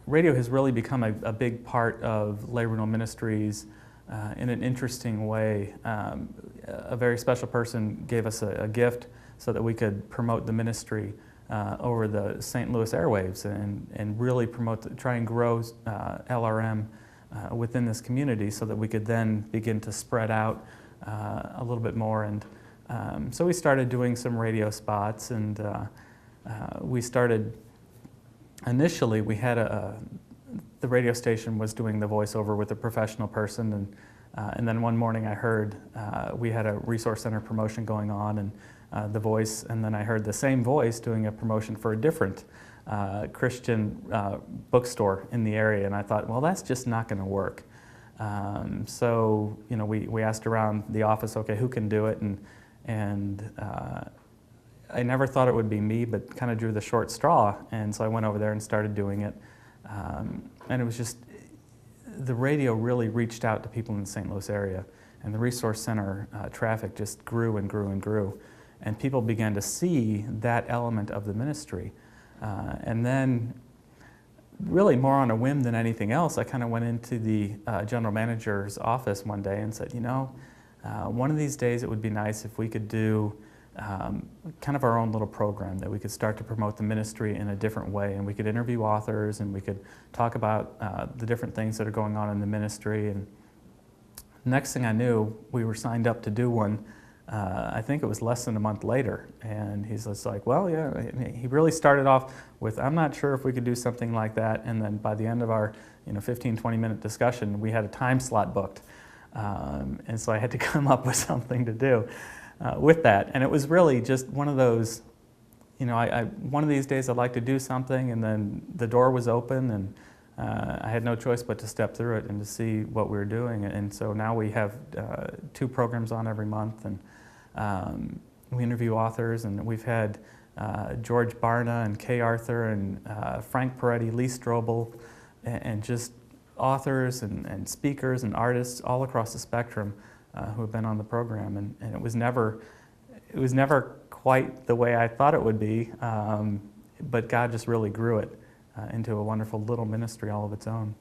radio has really become a big part of Lay Renewal Ministries in an interesting way. A very special person gave us a gift so that we could promote the ministry over the St. Louis airwaves and really try and grow LRM within this community so that we could then begin to spread out a little bit more. And so we started doing some radio spots, and we started, initially we had the radio station was doing the voiceover with a professional person, and then one morning I heard we had a resource center promotion going on, and the voice, and then I heard the same voice doing a promotion for a different Christian bookstore in the area, and I thought, well, that's just not going to work. So we asked around the office, okay, who can do it, and I never thought it would be me, but kind of drew the short straw, and so I went over there and started doing it. And it was just, the radio really reached out to people in the St. Louis area, and the resource center traffic just grew and grew and grew, and people began to see that element of the ministry. And then, really more on a whim than anything else, I kind of went into the general manager's office one day and said, one of these days it would be nice if we could do kind of our own little program, that we could start to promote the ministry in a different way, and we could interview authors, and we could talk about the different things that are going on in the ministry. And next thing I knew, we were signed up to do one. I think it was less than a month later, and he's just like, well, yeah, he really started off with, I'm not sure if we could do something like that, and then by the end of our 15-20 minute discussion, we had a time slot booked, and so I had to come up with something to do with that. And it was really just one of those, one of these days I'd like to do something, and then the door was open, and I had no choice but to step through it and to see what we were doing. And so now we have 2 programs on every month, and we interview authors, and we've had George Barna and Kay Arthur and Frank Peretti, Lee Strobel, and just authors and speakers and artists all across the spectrum who have been on the program. And it was never quite the way I thought it would be, but God just really grew it into a wonderful little ministry all of its own.